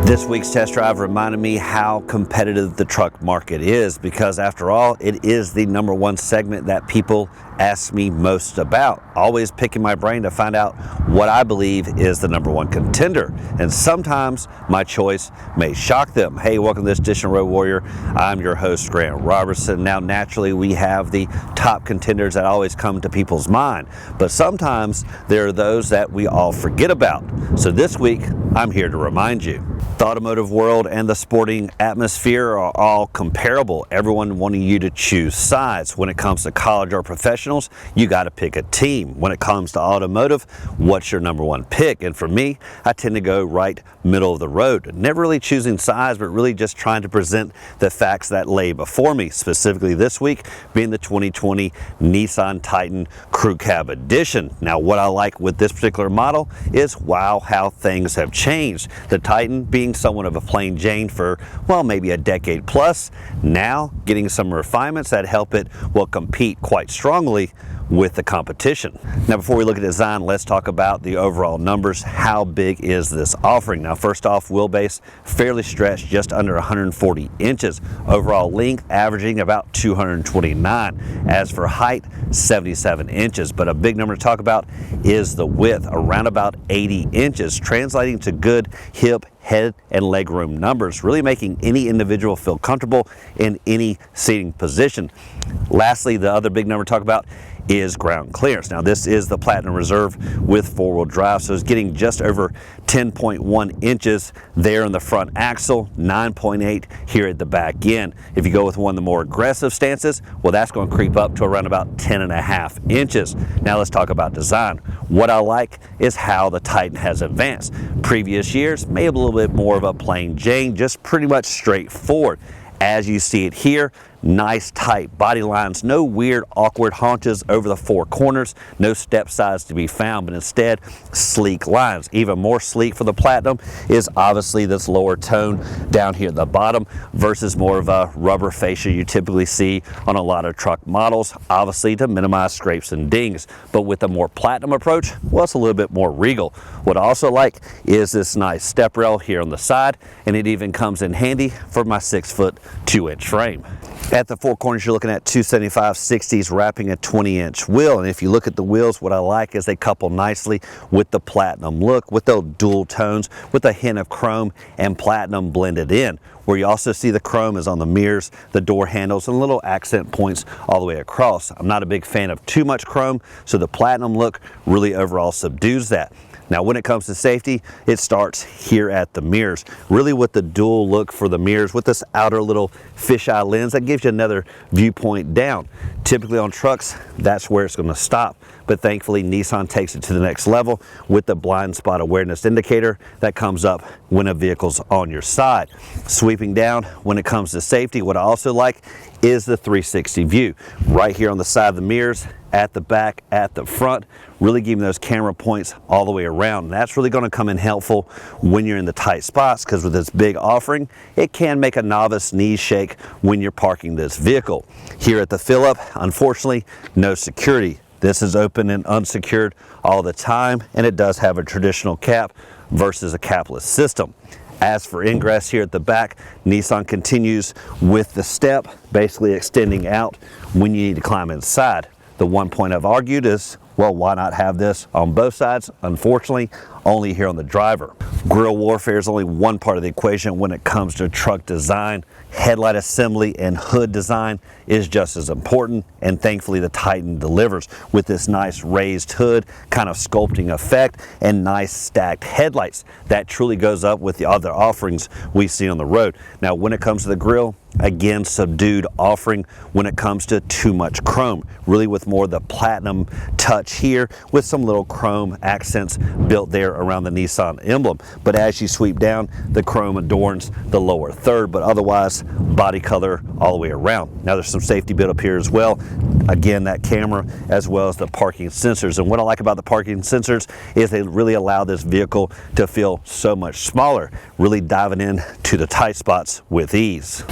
This week's test drive reminded me how competitive the truck market is, because after all, it is the #1 segment that people ask me most about. Always picking my brain to find out what I believe is the #1 contender. And sometimes my choice may shock them. Hey, welcome to this edition of Road Warrior. I'm your host, Grant Roberson. Now, naturally, we have the top contenders that always come to people's mind, but sometimes there are those that we all forget about. So this week, I'm here to remind you. The automotive world and the sporting atmosphere are all comparable. Everyone wanting you to choose sides. When it comes to college or professionals, you got to pick a team. When it comes to automotive, what's your #1 pick? And for me, I tend to go right middle of the road. Never really choosing sides, but really just trying to present the facts that lay before me. Specifically this week being the 2020 Nissan Titan Crew Cab Edition. Now, what I like with this particular model is, wow, how things have changed. The Titan being somewhat of a plain Jane for, well, maybe a decade plus, now getting some refinements that help it, well, compete quite strongly with the competition. Now, before we look at design, let's talk about the overall numbers. How big is this offering? Now, first off, wheelbase fairly stretched, just under 140 inches. Overall length averaging about 229. As for height, 77 inches. But a big number to talk about is the width, around about 80 inches, translating to good hip, head, and leg room numbers, really making any individual feel comfortable in any seating position. Lastly, the other big number to talk about is ground clearance. Now, this is the Platinum Reserve with four-wheel drive, so it's getting just over 10.1 inches there in the front axle, 9.8 here at the back end. If you go with one of the more aggressive stances, well, that's going to creep up to around about 10.5 inches. Now, let's talk about design. What I like is how the Titan has advanced. Previous years, maybe a little bit more of a plain Jane, just pretty much straightforward. As you see it here, nice tight body lines, no weird awkward haunches over the four corners, no step sides to be found, but instead sleek lines. Even more sleek for the Platinum is obviously this lower tone down here at the bottom versus more of a rubber fascia you typically see on a lot of truck models, obviously to minimize scrapes and dings. But with a more Platinum approach, well, it's a little bit more regal. What I also like is this nice step rail here on the side, and it even comes in handy for my 6'2" frame. At the four corners, you're looking at 275/60s wrapping a 20-inch wheel. And if you look at the wheels, what I like is they couple nicely with the Platinum look, with the dual tones, with a hint of chrome and Platinum blended in. Where you also see the chrome is on the mirrors, the door handles, and little accent points all the way across. I'm not a big fan of too much chrome, so the Platinum look really overall subdues that. Now, when it comes to safety, it starts here at the mirrors. Really with the dual look for the mirrors, with this outer little fisheye lens, that gives you another viewpoint down. Typically on trucks, that's where it's going to stop. But thankfully, Nissan takes it to the next level with the blind spot awareness indicator that comes up when a vehicle's on your side. Sweeping down, when it comes to safety, what I also like is the 360 view. Right here on the side of the mirrors, at the back, at the front, really giving those camera points all the way around. And that's really going to come in helpful when you're in the tight spots, because with this big offering, it can make a novice knees shake when you're parking this vehicle. Here at the fill-up, unfortunately, no security. This is open and unsecured all the time, and it does have a traditional cap versus a capless system. As for ingress here at the back, Nissan continues with the step, basically extending out when you need to climb inside. The one point I've argued is, well, why not have this on both sides? Unfortunately, only here on the driver. Grille warfare is only one part of the equation when it comes to truck design. Headlight assembly and hood design is just as important, and thankfully the Titan delivers with this nice raised hood, kind of sculpting effect, and nice stacked headlights. That truly goes up with the other offerings we see on the road. Now, when it comes to the grille, again, subdued offering when it comes to too much chrome, really with more of the Platinum touch here with some little chrome accents built there around the Nissan emblem. But as you sweep down, the chrome adorns the lower third, but otherwise body color all the way around. Now, there's some safety built up here as well. Again, that camera as well as the parking sensors. And what I like about the parking sensors is they really allow this vehicle to feel so much smaller, really diving in to the tight spots with ease.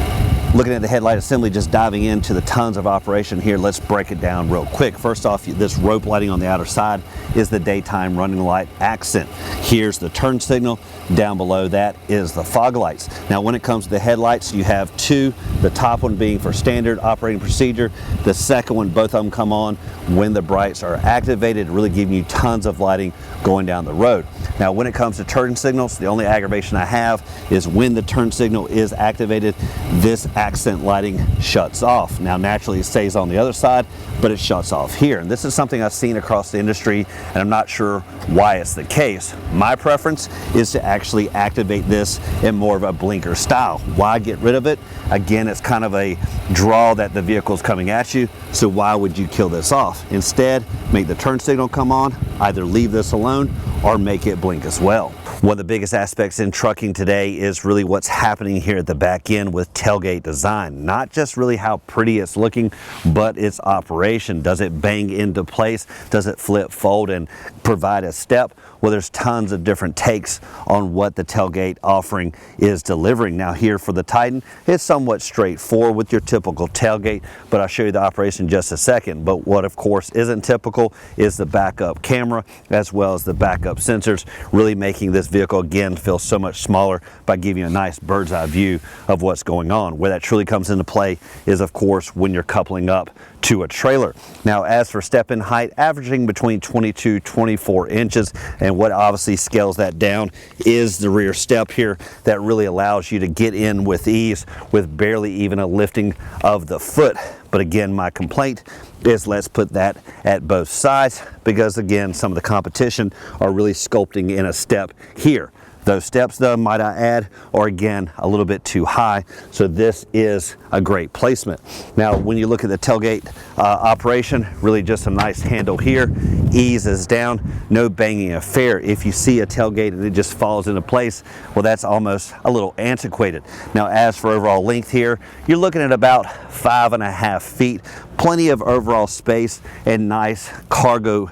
Looking at the headlight assembly, just diving into the tons of operation here, let's break it down real quick. First off, this rope lighting on the outer side is the daytime running light accent. Here's the turn signal. Down below that is the fog lights. Now when it comes to the headlights, you have two, the top one being for standard operating procedure. The second one, both of them come on when the brights are activated, really giving you tons of lighting going down the road. Now when it comes to turn signals, the only aggravation I have is when the turn signal is activated, this accent lighting shuts off. Now naturally it stays on the other side, but it shuts off here. And this is something I've seen across the industry, and I'm not sure why it's the case. My preference is to actually activate this in more of a blinker style. Why get rid of it? Again, it's kind of a draw that the vehicle is coming at you, so why would you kill this off? Instead, make the turn signal come on, either leave this alone or make it blink as well. One of the biggest aspects in trucking today is really what's happening here at the back end with tailgate design. Not just really how pretty it's looking, but its operation. Does it bang into place? Does it flip, fold, and provide a step? Well, there's tons of different takes on what the tailgate offering is delivering. Now here for the Titan, it's somewhat straightforward with your typical tailgate, but I'll show you the operation in just a second. But what of course isn't typical is the backup camera as well as the backup sensors, really making this vehicle again feel so much smaller by giving you a nice bird's eye view of what's going on. Where that truly comes into play is of course when you're coupling up to a trailer. Now as for step-in height, averaging between 22-24 inches, and what obviously scales that down is the rear step here that really allows you to get in with ease with barely even a lifting of the foot. But again, my complaint is let's put that at both sides, because again, some of the competition are really sculpting in a step here. Those steps though, might I add, are again a little bit too high, so this is a great placement. Now when you look at the tailgate operation, really just a nice handle here, eases down, no banging affair. If you see a tailgate and it just falls into place, well that's almost a little antiquated. Now as for overall length here, you're looking at about 5.5 feet, plenty of overall space and nice cargo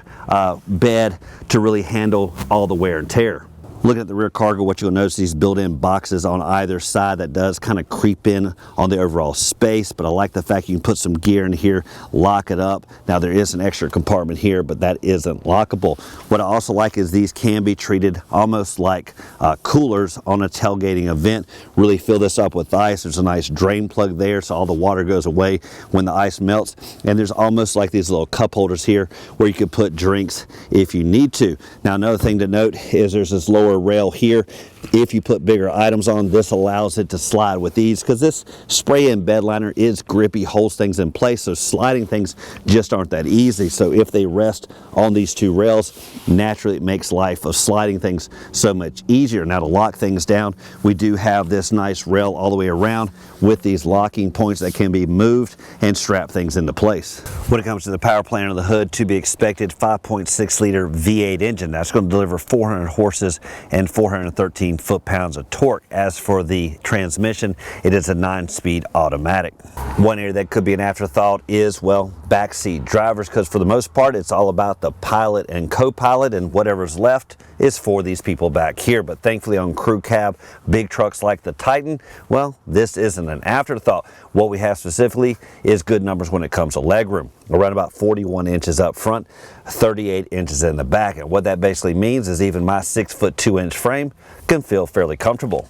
bed to really handle all the wear and tear. Looking at the rear cargo, what you'll notice, these built-in boxes on either side that does kind of creep in on the overall space, but I like the fact you can put some gear in here, lock it up. Now there is an extra compartment here, but that isn't lockable. What I also like is these can be treated almost like coolers on a tailgating event. Really fill this up with ice. There's a nice drain plug there, so all the water goes away when the ice melts. And there's almost like these little cup holders here where you can put drinks if you need to. Now another thing to note is there's this lower rail here. If you put bigger items on, this allows it to slide with ease, because this spray-in bed liner is grippy, holds things in place, so sliding things just aren't that easy. So if they rest on these two rails, naturally it makes life of sliding things so much easier. Now to lock things down, we do have this nice rail all the way around with these locking points that can be moved and strap things into place. When it comes to the power plant on the hood, to be expected, 5.6 liter V8 engine. That's going to deliver 400 horses and 413 foot-pounds of torque. As for the transmission, it is a 9-speed automatic. One area that could be an afterthought is, well, backseat drivers, because for the most part it's all about the pilot and co-pilot, and whatever's left is for these people back here. But thankfully on crew cab, big trucks like the Titan, well, this isn't an afterthought. What we have specifically is good numbers when it comes to legroom. Around about 41 inches up front, 38 inches in the back. And what that basically means is even my 6'2" frame can feel fairly comfortable.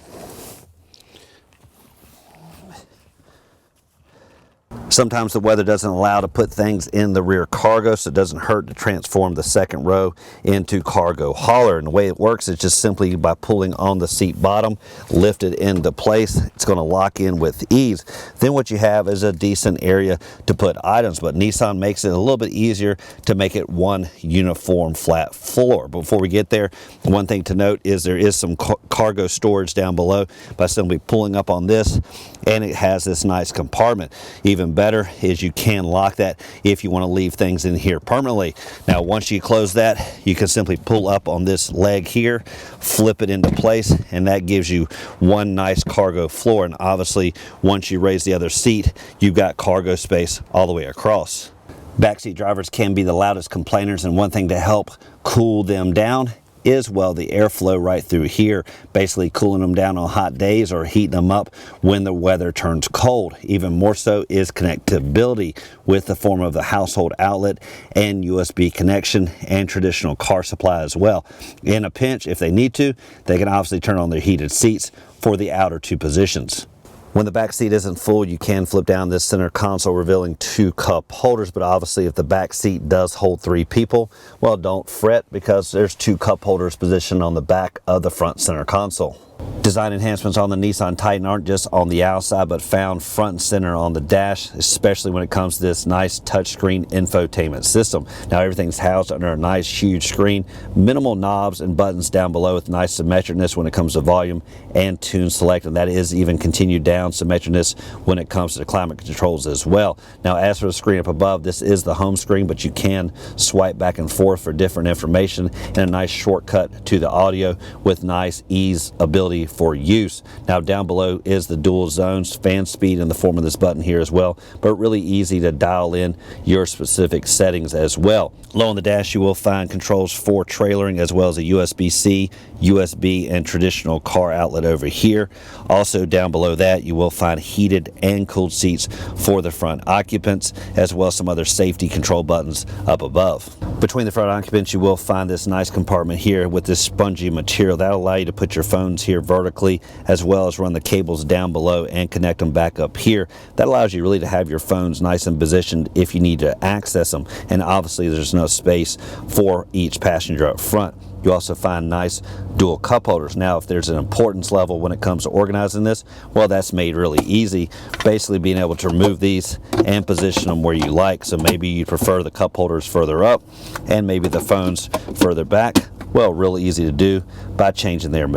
Sometimes the weather doesn't allow to put things in the rear cargo, so it doesn't hurt to transform the second row into cargo hauler. And the way it works is just simply by pulling on the seat bottom, lift it into place. It's going to lock in with ease. Then what you have is a decent area to put items, but Nissan makes it a little bit easier to make it one uniform flat floor. Before we get there, one thing to note is there is some cargo storage down below by simply pulling up on this, and it has this nice compartment. Even better is you can lock that if you want to leave things in here permanently. Now once you close that, you can simply pull up on this leg here, flip it into place, and that gives you one nice cargo floor. And obviously once you raise the other seat, you've got cargo space all the way across. Backseat drivers can be the loudest complainers, and one thing to help cool them down is, well, the airflow right through here, basically cooling them down on hot days or heating them up when the weather turns cold. Even more so is connectability with the form of the household outlet and USB connection and traditional car supply as well. In a pinch, if they need to, they can obviously turn on their heated seats for the outer two positions. When the back seat isn't full, you can flip down this center console, revealing 2 cup holders, but obviously if the back seat does hold 3 people, well, don't fret, because there's 2 cup holders positioned on the back of the front center console. Design enhancements on the Nissan Titan aren't just on the outside, but found front and center on the dash, especially when it comes to this nice touchscreen infotainment system. Now everything's housed under a nice huge screen, minimal knobs and buttons down below with nice symmetricness when it comes to volume and tune select, and that is even continued down symmetricness when it comes to the climate controls as well. Now as for the screen up above, this is the home screen, but you can swipe back and forth for different information and a nice shortcut to the audio with nice ease ability for use. Now down below is the dual zones fan speed in the form of this button here as well, but really easy to dial in your specific settings as well. Low on the dash you will find controls for trailering, as well as a USB-C, USB and traditional car outlet over here. Also down below that you will find heated and cooled seats for the front occupants, as well as some other safety control buttons up above. Between the front occupants you will find this nice compartment here with this spongy material that'll allow you to put your phones here vertically, as well as run the cables down below and connect them back up here. That allows you really to have your phones nice and positioned if you need to access them, and obviously there's no space for each passenger up front. You also find nice dual cup holders. Now if there's an importance level when it comes to organizing this, well, that's made really easy, basically being able to remove these and position them where you like. So maybe you prefer the cup holders further up and maybe the phones further back. Well, really easy to do by changing their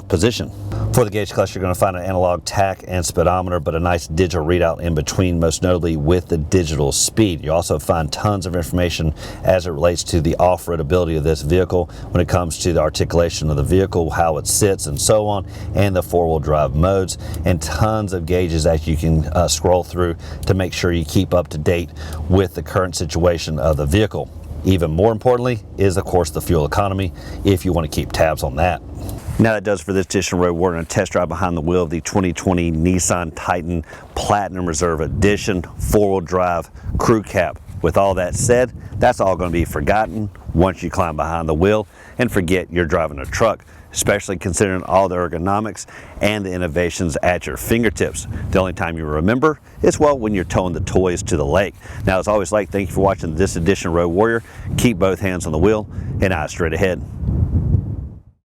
position. For the gauge cluster, you're going to find an analog tach and speedometer, but a nice digital readout in between, most notably with the digital speed. You also find tons of information as it relates to the off-road ability of this vehicle when it comes to the articulation of the vehicle, how it sits and so on, and the four-wheel drive modes, and tons of gauges that you can scroll through to make sure you keep up to date with the current situation of the vehicle. Even more importantly is, of course, the fuel economy, if you want to keep tabs on that. Now that does for this edition of Road Warrior, and a test drive behind the wheel of the 2020 Nissan Titan Platinum Reserve Edition 4-wheel drive crew cab. With all that said, that's all going to be forgotten once you climb behind the wheel and forget you're driving a truck, especially considering all the ergonomics and the innovations at your fingertips. The only time you remember is, well, when you're towing the toys to the lake. Now, as always, thank you for watching this edition of Road Warrior. Keep both hands on the wheel and eyes straight ahead.